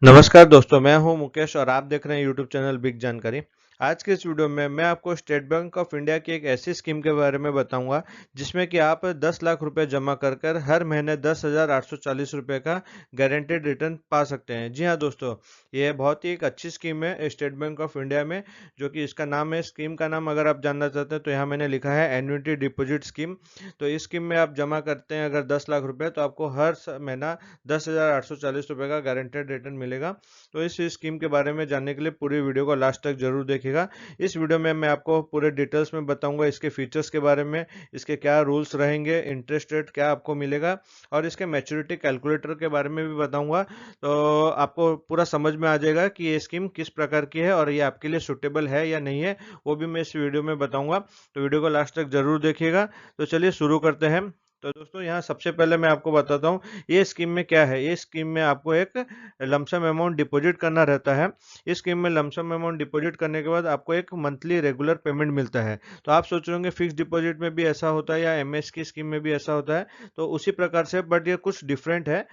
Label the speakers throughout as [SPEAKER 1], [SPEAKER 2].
[SPEAKER 1] नमस्कार दोस्तों, मैं हूं मुकेश और आप देख रहे हैं यूट्यूब चैनल बिग जानकारी। आज के इस वीडियो में मैं आपको स्टेट बैंक ऑफ इंडिया की एक ऐसी स्कीम के बारे में बताऊंगा जिसमें कि आप 10 लाख रुपए जमा कर कर हर महीने 10,840 रुपए का गारंटेड रिटर्न पा सकते हैं। जी हाँ दोस्तों, ये बहुत ही एक अच्छी स्कीम है स्टेट बैंक ऑफ इंडिया में, जो कि इसका नाम है। स्कीम का नाम अगर आप जानना चाहते हैं तो यहाँ मैंने लिखा है एन्युटी डिपॉजिट स्कीम। तो इस स्कीम में आप जमा करते हैं अगर 10 लाख रुपए, तो आपको हर महीना 10,840 रुपए का गारंटेड रिटर्न मिलेगा। तो इस स्कीम के बारे में जानने के लिए पूरी वीडियो को लास्ट तक जरूर देखिएगा। इस वीडियो में मैं आपको पूरे डिटेल्स में बताऊंगा इसके फीचर्स के बारे में, इसके क्या रूल्स रहेंगे, इंटरेस्ट रेट क्या आपको मिलेगा और इसके मैच्योरिटी कैलकुलेटर के बारे में भी बताऊंगा। तो आपको पूरा समझ में आ जाएगा कि ये स्कीम किस प्रकार की है और ये आपके लिए सुटेबल है या नहीं है, वो भी मैं इस वीडियो में बताऊंगा। तो वीडियो को लास्ट तक जरूर देखिएगा। तो चलिए शुरू करते हैं। तो दोस्तों, यहाँ सबसे पहले मैं आपको बताता हूँ ये स्कीम में क्या है। ये स्कीम में आपको एक लमसम अमाउंट डिपॉजिट करना रहता है। इस स्कीम में लमसम अमाउंट डिपॉजिट करने के बाद आपको एक मंथली रेगुलर पेमेंट मिलता है। तो आप सोच रहे होंगे फिक्स डिपॉजिट में भी ऐसा होता है या एमएस की स्कीम में भी ऐसा होता है, तो उसी प्रकार से, बट ये कुछ डिफरेंट है।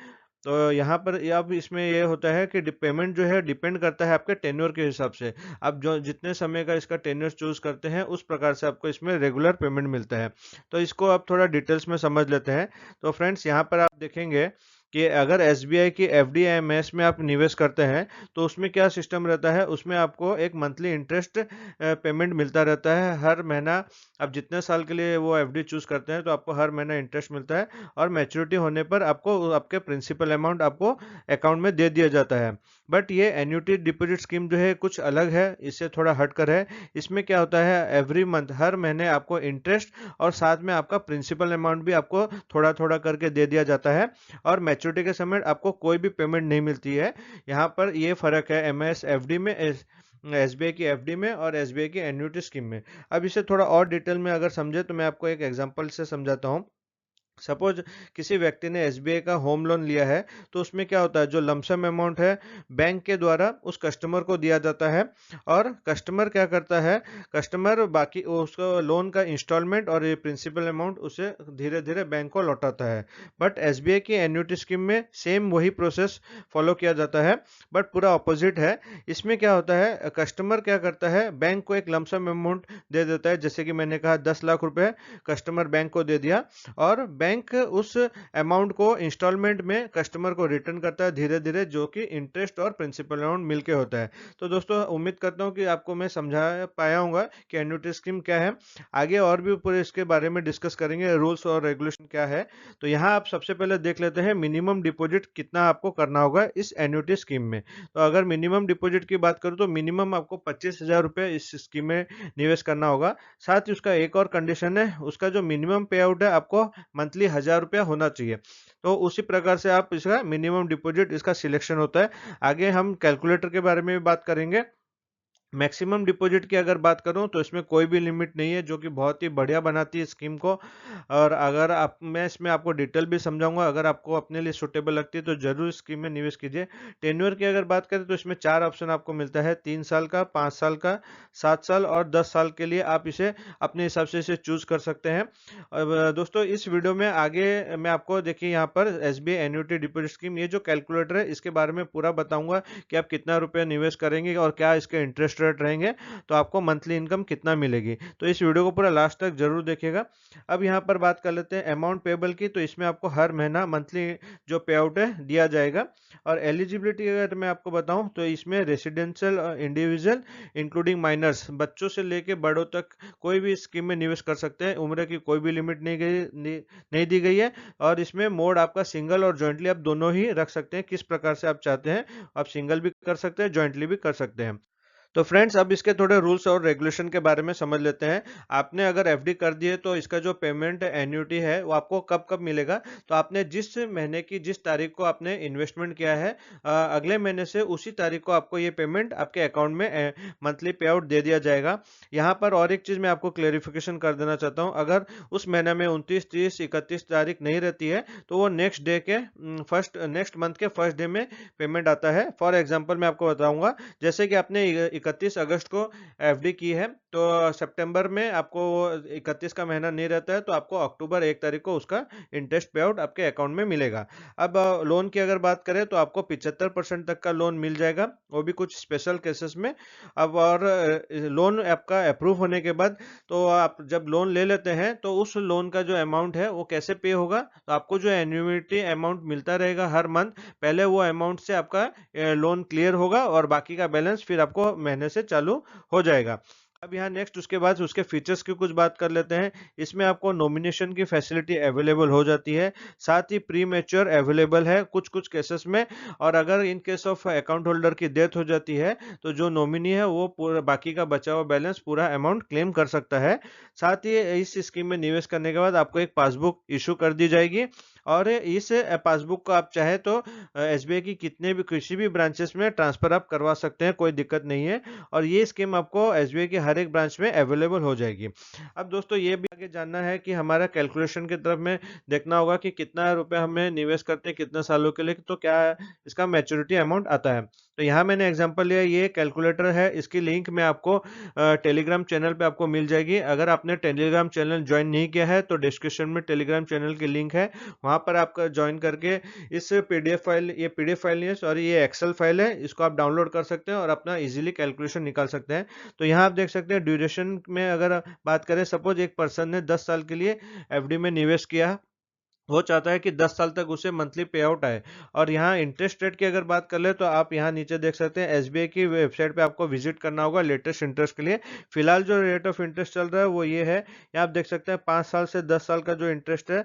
[SPEAKER 1] तो यहाँ पर अब इसमें ये होता है कि पेमेंट जो है डिपेंड करता है आपके टेन्योर के हिसाब से। आप जो जितने समय का इसका टेन्योर चूज करते हैं उस प्रकार से आपको इसमें रेगुलर पेमेंट मिलता है। तो इसको आप थोड़ा डिटेल्स में समझ लेते हैं। तो फ्रेंड्स, यहाँ पर आप देखेंगे कि अगर एसबीआई की एफडी एमएस में आप निवेश करते हैं तो उसमें क्या सिस्टम रहता है, उसमें आपको एक मंथली इंटरेस्ट पेमेंट मिलता रहता है हर महीना। आप जितने साल के लिए वो एफडी चूज करते हैं तो आपको हर महीना इंटरेस्ट मिलता है और मैच्योरिटी होने पर आपको आपके प्रिंसिपल अमाउंट आपको अकाउंट में दे दिया जाता है। बट ये एन्युटी डिपॉजिट स्कीम जो है कुछ अलग है, इससे थोड़ा हटकर है। इसमें क्या होता है, एवरी मंथ हर महीने आपको इंटरेस्ट और साथ में आपका प्रिंसिपल अमाउंट भी आपको थोड़ा थोड़ा करके दे दिया जाता है और मैच्योरिटी के समय आपको कोई भी पेमेंट नहीं मिलती है। यहाँ पर ये फर्क है एमएस एफडी में, एसबीआई की एफडी में और एसबीआई की एन्युटी स्कीम में। अब इसे थोड़ा और डिटेल में अगर समझे तो मैं आपको एक एग्जांपल से समझाता हूँ। सपोज किसी व्यक्ति ने एसबीआई का होम लोन लिया है, तो उसमें क्या होता है, जो लमसम अमाउंट है बैंक के द्वारा उस कस्टमर को दिया जाता है और कस्टमर क्या करता है, कस्टमर बाकी उसको लोन का इंस्टॉलमेंट और ये प्रिंसिपल अमाउंट उसे धीरे धीरे बैंक को लौटाता है। बट एसबीआई की एन्युटी स्कीम में सेम वही प्रोसेस फॉलो किया जाता है, बट पूरा ऑपोजिट है। इसमें क्या होता है, कस्टमर क्या करता है, बैंक को एक लमसम अमाउंट दे देता है। जैसे कि मैंने कहा 10 लाख रुपए कस्टमर बैंक को दे दिया और बैंक उस अमाउंट को इंस्टॉलमेंट में कस्टमर को रिटर्न करता है धीरे धीरे, जो कि इंटरेस्ट और प्रिंसिपल अमाउंट मिलके होता है। तो दोस्तों, उम्मीद करता हूँ कि आपको मैं समझा पाया हूँगा कि एन्युटी स्कीम क्या है। आगे और भी पूरे इसके बारे में डिस्कस करेंगे, रूल्स और रेगुलेशन क्या है। तो यहाँ आप सबसे पहले देख लेते हैं मिनिमम डिपॉजिट कितना आपको करना होगा इस एन्युटी स्कीम में। तो अगर मिनिमम डिपॉजिट की बात करूँ तो मिनिमम आपको 25,000 रुपये इस स्कीम में निवेश करना होगा। साथ ही उसका एक और कंडीशन है, उसका जो मिनिमम पे आउट है आपको मंथली 1,000 रुपया होना चाहिए। तो उसी प्रकार से आप इसका मिनिमम डिपॉजिट इसका सिलेक्शन होता है। आगे हम कैलकुलेटर के बारे में भी बात करेंगे। मैक्सिमम डिपॉजिट की अगर बात करूं तो इसमें कोई भी लिमिट नहीं है, जो कि बहुत ही बढ़िया बनाती है स्कीम को। और अगर आप, मैं इसमें आपको डिटेल भी समझाऊंगा, अगर आपको अपने लिए सुटेबल लगती है तो जरूर स्कीम में निवेश कीजिए। टेन्योर की अगर बात करें तो इसमें 4 ऑप्शन आपको मिलता है, 3 साल का, 5 साल का, 7 साल और 10 साल के लिए आप इसे अपने हिसाब से इसे चूज कर सकते हैं। अब दोस्तों, इस वीडियो में आगे मैं आपको, देखिए यहाँ पर एसबीआई एन्युटी डिपॉजिट स्कीम, ये जो कैलकुलेटर है इसके बारे में पूरा बताऊंगा कि आप कितना रुपया निवेश करेंगे और क्या इसके इंटरेस्ट रेट रहेंगे, तो आपको मंथली इनकम कितना मिलेगी। तो इस वीडियो को पूरा लास्ट तक जरूर देखिएगा। अब यहाँ पर बात कर लेते हैं अमाउंट पेबल की। तो इसमें आपको हर महीना मंथली जो पे आउट है दिया जाएगा। और एलिजिबिलिटी अगर मैं आपको बताऊं तो इसमें रेसिडेंशियल इंडिविजुअल इंक्लूडिंग माइनर्स, बच्चों से लेके बड़ों तक कोई भी स्कीम में निवेश कर सकते हैं। उम्र की कोई भी लिमिट नहीं दी गई है। और इसमें मोड आपका सिंगल और ज्वाइंटली आप दोनों ही रख सकते हैं, किस प्रकार से आप चाहते हैं। आप सिंगल भी कर सकते हैं, ज्वाइंटली भी कर सकते हैं। तो फ्रेंड्स, अब इसके थोड़े रूल्स और रेगुलेशन के बारे में समझ लेते हैं। आपने अगर एफडी कर दी है तो इसका जो पेमेंट एन्युटी है वो आपको कब कब मिलेगा, तो आपने जिस महीने की जिस तारीख को आपने इन्वेस्टमेंट किया है, अगले महीने से उसी तारीख को आपको ये पेमेंट आपके अकाउंट में मंथली पे आउट दे दिया जाएगा। यहाँ पर और एक चीज मैं आपको क्लेरिफिकेशन कर देना चाहता हूँ। अगर उस महीने में 29, 30, 31 तारीख नहीं रहती है तो वो नेक्स्ट डे के नेक्स्ट मंथ के फर्स्ट डे में पेमेंट आता है। फॉर एग्जाम्पल मैं आपको बताऊंगा, जैसे कि आपने 31 अगस्त को एफडी की है, तो सितंबर में आपको 31 का महीना नहीं रहता है, तो आपको अक्टूबर 1 तारीख को उसका इंटरेस्ट पे आउट आपके अकाउंट में मिलेगा। अब लोन की अगर बात करें तो आपको 75% तक का लोन मिल जाएगा, वो भी कुछ स्पेशल केसेस में। अब और लोन आपका अप्रूव होने के बाद तो आप जब लोन ले लेते हैं तो उस लोन का जो अमाउंट है वो कैसे पे होगा, तो आपको जो एन्युइटी अमाउंट मिलता रहेगा हर मंथ, पहले वो अमाउंट से आपका लोन क्लियर होगा और बाकी का बैलेंस फिर आपको महीने से चालू हो जाएगा। अब यहाँ नेक्स्ट उसके बाद उसके फीचर्स की कुछ बात कर लेते हैं। इसमें आपको नॉमिनेशन की फैसिलिटी अवेलेबल हो जाती है, साथ ही प्री मैच्योर अवेलेबल है कुछ कुछ केसेस में। और अगर in case of account holder की डेथ हो जाती है तो जो नॉमिनी है वो पूरा बाकी का बचा हुआ बैलेंस पूरा अमाउंट क्लेम कर सकता है। साथ ही इस स्कीम में निवेश करने के बाद आपको एक पासबुक इशू कर दी जाएगी, और इस पासबुक को आप चाहे तो एसबीआई की किसी भी ब्रांचेस में ट्रांसफर आप करवा सकते हैं, कोई दिक्कत नहीं है। और ये स्कीम आपको एसबीआई के हर एक ब्रांच में अवेलेबल हो जाएगी। अब दोस्तों ये भी आगे जानना है कि हमारा कैलकुलेशन की तरफ में देखना होगा कि कितना रुपए हमें निवेश करते हैं कितने सालों के लिए, तो क्या इसका मैच्योरिटी अमाउंट आता है। तो यहाँ मैंने एग्जांपल लिया, ये कैलकुलेटर है, इसकी लिंक मैं आपको टेलीग्राम चैनल पे आपको मिल जाएगी। अगर आपने टेलीग्राम चैनल ज्वाइन नहीं किया है तो डिस्क्रिप्शन में टेलीग्राम चैनल की लिंक है, वहां पर आपका ज्वाइन करके इस पीडीएफ फाइल, ये पीडीएफ फाइल नहीं है सॉरी, ये एक्सेल फाइल है, इसको आप डाउनलोड कर सकते हैं और अपना इजीली कैलकुलेशन निकाल सकते हैं। तो यहाँ आप देख सकते हैं ड्यूरेशन में अगर बात करें, सपोज एक पर्सन ने 10 साल के लिए एफडी में निवेश किया, वो चाहता है कि 10 साल तक उसे मंथली पे आउट आए। और यहाँ इंटरेस्ट रेट की अगर बात कर ले तो आप यहाँ नीचे देख सकते हैं, एसबीआई की वेबसाइट पे आपको विजिट करना होगा लेटेस्ट इंटरेस्ट के लिए। फिलहाल जो रेट ऑफ इंटरेस्ट चल रहा है वो ये है, यहाँ आप देख सकते हैं 5 साल से 10 साल का जो इंटरेस्ट है,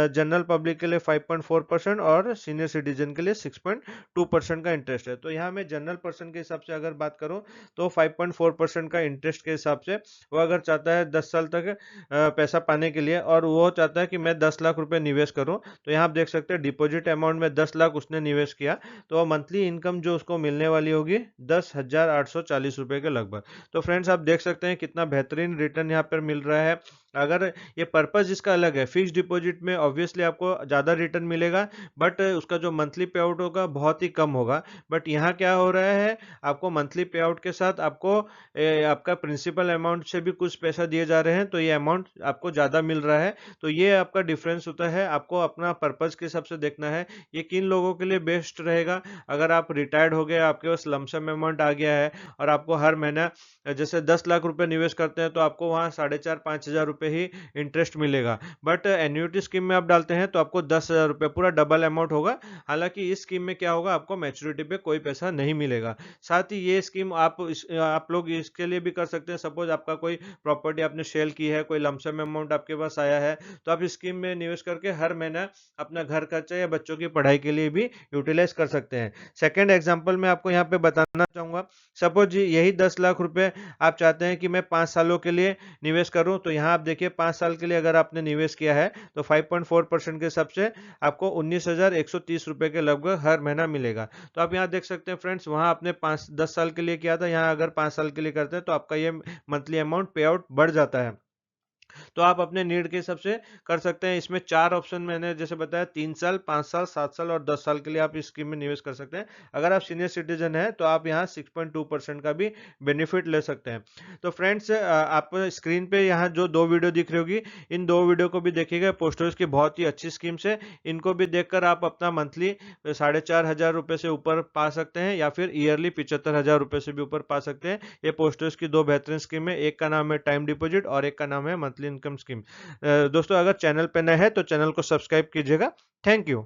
[SPEAKER 1] जनरल पब्लिक के लिए 5.4% और सीनियर सिटीजन के लिए 6.2% का इंटरेस्ट है। तो यहाँ मैं जनरल पर्सन के हिसाब से अगर बात करूँ तो 5.4% का इंटरेस्ट के हिसाब से वो अगर चाहता है 10 साल तक पैसा पाने के लिए, और वो चाहता है कि मैं 10 लाख रुपए निवेश करूं, तो यहाँ आप देख सकते हैं डिपॉजिट अमाउंट में 10 लाख उसने निवेश किया, तो मंथली इनकम जो उसको मिलने वाली होगी 10,840 रुपए के लगभग। तो फ्रेंड्स आप देख सकते हैं कितना बेहतरीन रिटर्न यहाँ पर मिल रहा है। अगर ये पर्पज इसका अलग है, फिक्स डिपॉजिट में ऑब्वियसली आपको ज़्यादा रिटर्न मिलेगा, बट उसका जो मंथली पे आउट होगा बहुत ही कम होगा। बट यहाँ क्या हो रहा है, आपको मंथली पे आउट के साथ आपको आपका प्रिंसिपल अमाउंट से भी कुछ पैसा दिए जा रहे हैं, तो ये अमाउंट आपको ज़्यादा मिल रहा है। तो ये आपका डिफरेंस होता है, आपको अपना पर्पज के हिसाब से देखना है ये किन लोगों के लिए बेस्ट रहेगा। अगर आप रिटायर्ड हो गए, आपके पास लमसम अमाउंट आ गया है और आपको हर महीना जैसे 10 लाख रुपए निवेश करते हैं तो आपको वहाँ 4,500-5,000 रुपए ही इंटरेस्ट मिलेगा। बट एन्युटी स्कीम में आप डालते हैं तो आपको 10,000 रुपए पूरा डबल अमाउंट होगा। हालांकि इस स्कीम में क्या होगा, आपको मैच्योरिटी पे कोई पैसा नहीं मिलेगा। साथ ही ये स्कीम आप लोग इसके लिए भी कर सकते हैं, सपोज आपका कोई प्रॉपर्टी आपने सेल की है, कोई लमसम अमाउंट आपके पास आया है, तो आप इस स्कीम में निवेश करके हर महीना अपना घर खर्चा या बच्चों की पढ़ाई के लिए भी यूटिलाइज कर सकते हैं। सेकेंड एग्जाम्पल मैं आपको यहाँ पे बताना चाहूंगा, सपोज यही 10 लाख रुपए आप चाहते हैं कि मैं 5 सालों के लिए निवेश करूं, तो यहाँ आप देखिए 5 साल के लिए अगर आपने निवेश किया है तो 5.4% के हिसाब से आपको 19,130 रुपए के लगभग हर महीना मिलेगा। तो आप यहाँ देख सकते हैं फ्रेंड्स, वहां आपने 10 साल के लिए किया था, यहाँ अगर 5 साल के लिए करते हैं तो आपका ये मंथली अमाउंट पे आउट बढ़ जाता है। तो आप अपने नीड के हिसाब से कर सकते हैं। इसमें 4 ऑप्शन मैंने जैसे बताया, 3 साल, 5 साल, 7 साल और 10 साल के लिए आप इस स्कीम में निवेश कर सकते हैं। अगर आप सीनियर सिटीजन हैं तो आप यहाँ 6.2% का भी बेनिफिट ले सकते हैं। तो फ्रेंड्स आप स्क्रीन पे यहाँ जो 2 वीडियो दिख रही होगी, इन 2 वीडियो को भी देखिएगा। पोस्ट ऑफिस की बहुत ही अच्छी स्कीम्स है, इनको भी देखकर आप अपना मंथली 4,500 रुपए से ऊपर पा सकते हैं, या फिर ईयरली 75,000 रुपए से भी ऊपर पा सकते हैं। ये पोस्ट ऑफिस की 2 बेहतरीन स्कीम है, एक का नाम है टाइम डिपॉजिट और एक का नाम है मंथली इनकम स्कीम। दोस्तों अगर चैनल पे नए हैं तो चैनल को सब्सक्राइब कीजिएगा। Thank you.